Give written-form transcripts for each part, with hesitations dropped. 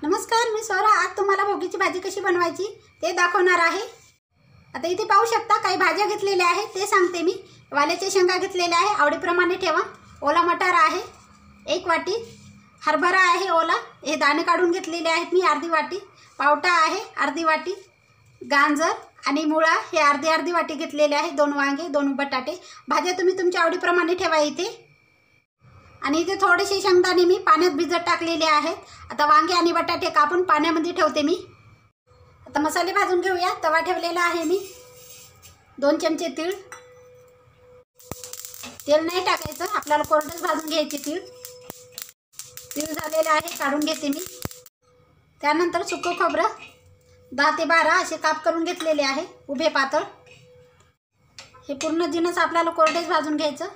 नमस्कार, मी स्वरा. आज तुम्हाला भोगीची भाजी कशी बनवायची ते दाखवणार आहे. आता इथे पाहू शकता काही भाज्या घेतलेल्या आहेत ते सांगते मी. वाल्याच्या शेंगा घेतलेल्या आहे, आवडीप्रमाणे ठेवा. ओला मटार आहे 1 वाटी, हरभरा आहे ओला, हे दाणे काढून घेतलेले आहेत मी अर्धी वाटी, पावटा आहे अर्धी वाटी, गाजर आणि मुळा हे अर्धी वाटी घेतलेले आहे, 2 वांगे, 2 बटाटे. भाज्या तुम्ही तुमच्या आवडीप्रमाणे ठेवा इथे. आणि इथे थोडेसे शेंगदाणे मी पाण्यात भिजत टाकलेले आहेत. आता वांगे आणि बटाटे कापून पाण्यामध्ये ठेवते मी. आता मसाले भाजून घेऊया. तवा ठेवलेला आहे मी. 2 चमचे तीळ. तेल नाही टाकायचं, आपल्याला कोरडंच भाजून घ्यायचे तीळ. तीळ झालेले आहे, काढून घेते मी. त्यानंतर सुकं खोबरं 10 ते 12 असे काप करून घेतलेले आहे, उभे पातळ. हे पूर्ण जिन्नस आपल्याला कोरडेच भाजून घ्यायचं.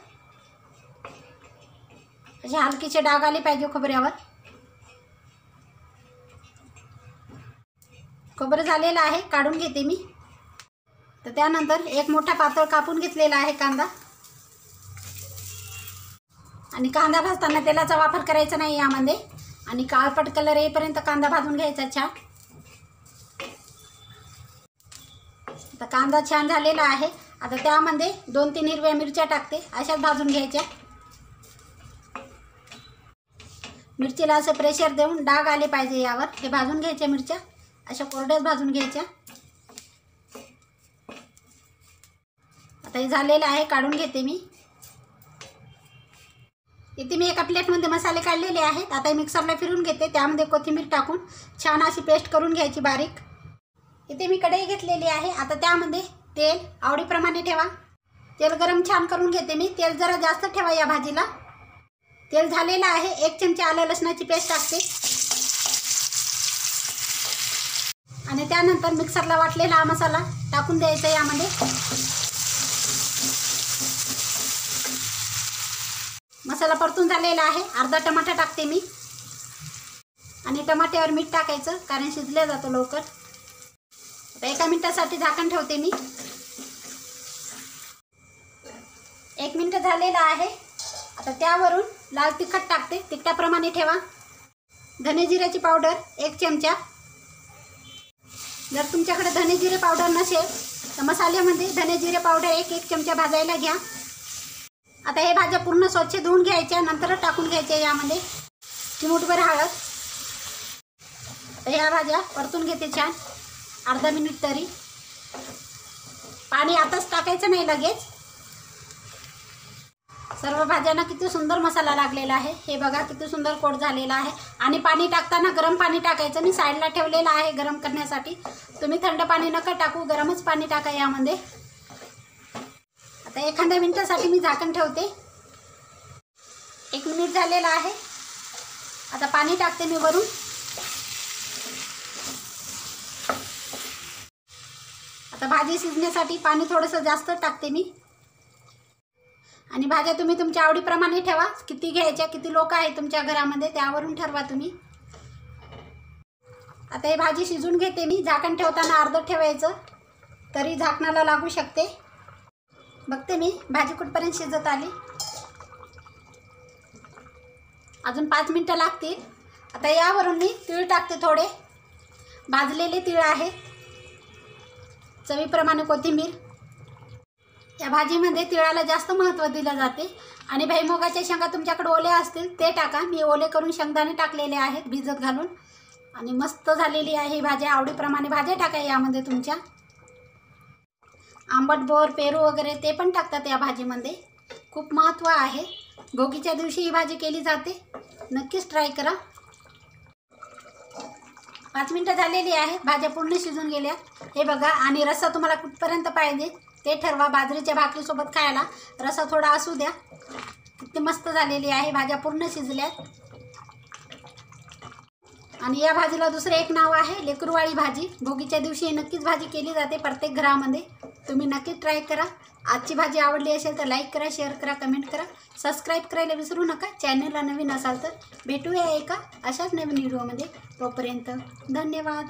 असे हलकीचे डाग आले पाहिजे खोबऱ्यावर. खोबरं झालेलं आहे, काढून घेते मी. तर त्यानंतर एक मोठा पातळ कापून घेतलेला आहे कांदा. आणि कांदा भाजताना तेलाचा वापर करायचा नाही यामध्ये. आणि काळपट कलर येईपर्यंत कांदा भाजून घ्यायचा छान. आता कांदा छान झालेला आहे. आता त्यामध्ये 2-3 हिरव्या मिरच्या टाकते, अशाच भाजून घ्यायच्या. मिरचीला असं प्रेशर देऊन डाग आले पाहिजे यावर, हे भाजून घ्यायच्या मिरच्या. अशा कोरड्याच भाजून घ्यायच्या. आता हे झालेलं आहे, काढून घेते मी. इथे मी एका प्लेटमध्ये मसाले काढलेले आहेत. आता मिक्सरला फिरून घेते, त्यामध्ये कोथिंबीर टाकून छान अशी पेस्ट करून घ्यायची बारीक. इथे मी कढई घेतलेली आहे. आता त्यामध्ये तेल आवडीप्रमाणे ठेवा. तेल गरम छान करून घेते मी. तेल जरा जास्त ठेवा या भाजीला. तेल झालेलं आहे. 1 चमचा आलं लसणाची पेस्ट टाकते. आणि त्यानंतर मिक्सरला वाटलेला हा मसाला टाकून द्यायचा यामध्ये. मसाला परतून झालेला आहे. अर्धा टमाटा टाकते मी. आणि टमाट्यावर मीठ टाकायचं, कारण शिजल्या जातो लवकर. आता 1 मिनिटासाठी झाकण ठेवते मी. 1 मिनिट झालेला आहे. आता त्यावरून लाल तिखट टाकते, तिखटाप्रमाणे ठेवा. धने जिऱ्याची पावडर 1 चमचा. जर तुमच्याकडे धने जिरे पावडर नसेल तर मसाल्यामध्ये धने जिरे पावडर 1 चमचा भाजायला घ्या. आता हे भाज्या पूर्ण स्वच्छ धुवून घ्यायच्या, नंतर टाकून घ्यायच्या यामध्ये. चिमूटभर हळद. आता ह्या भाज्या परतून घेते छान अर्धा मिनिट तरी. पाणी आताच टाकायचं नाही लगेच. सर्व भाज्यांना किती सुंदर मसाला लागलेला आहे, हे बघा किती सुंदर कोट झालेला आहे. आणि पाणी टाकताना गरम पाणी टाकायचं. मी साईडला ठेवलेलं आहे गरम करण्यासाठी. तुम्ही थंड पाणी नका टाकू, गरमच पाणी टाका यामध्ये. आता एखाद्या मिनिटासाठी मी झाकण ठेवते. 1 मिनिट झालेला आहे. आता पाणी टाकते मी वरून. आता भाजी शिजण्यासाठी पाणी थोडंसं जास्त टाकते मी. आणि भाज्या तुम्ही तुमच्या आवडीप्रमाणे ठेवा. किती घ्यायच्या, किती लोक आहेत तुमच्या घरामध्ये त्यावरून ठरवा तुम्ही. आता ही भाजी शिजून घेते मी. झाकण ठेवताना अर्धं ठेवायचं, तरी झाकणाला लागू शकते. बघते मी भाजी कुठपर्यंत शिजत आली. अजून 5 मिनिटं लागतील. आता यावरून मी तीळ टाकते, थोडे भाजलेले तीळ आहे. चवीप्रमाणे कोथिंबीर. या भाजीमध्ये तिळाला जास्त महत्त्व दिलं जाते. आणि भुईमुगाच्या शेंगा तुमच्याकडे ओल्या असतील ते टाका. मी ओले करून शेंगदाणे टाकलेले आहेत भिजत घालून. आणि मस्त झालेली आहे ही भाजी. आवडीप्रमाणे भाज्या टाका यामध्ये तुमच्या. आंबट, बोर, पेरू वगैरे ते पण टाकतात या भाजीमध्ये. खूप महत्त्व आहे. भोगीच्या दिवशी ही भाजी केली जाते. नक्कीच ट्राय करा. 5 मिनिटं झालेली आहे. भाज्या पूर्ण शिजून गेल्या, हे बघा. आणि रस्सा तुम्हाला कुठपर्यंत पाहिजे ते ठरवा. बाजरीच्या भाकरीसोबत खायला रस्सा थोडा असू द्या. किती मस्त झालेली आहे, भाज्या पूर्ण शिजल्यात. आणि या भाजीला दुसरं एक नाव आहे लेकरूवाळी भाजी. भोगीच्या दिवशी नक्कीच भाजी केली जाते प्रत्येक घरामध्ये. तुम्ही नक्कीच ट्राय करा. आजची भाजी आवडली असेल तर लाईक करा, शेअर करा, कमेंट करा. सबस्क्राईब करायला विसरू नका. चॅनलला नवीन असाल तर. भेटूया एका अशाच नवीन व्हिडिओमध्ये. तोपर्यंत धन्यवाद.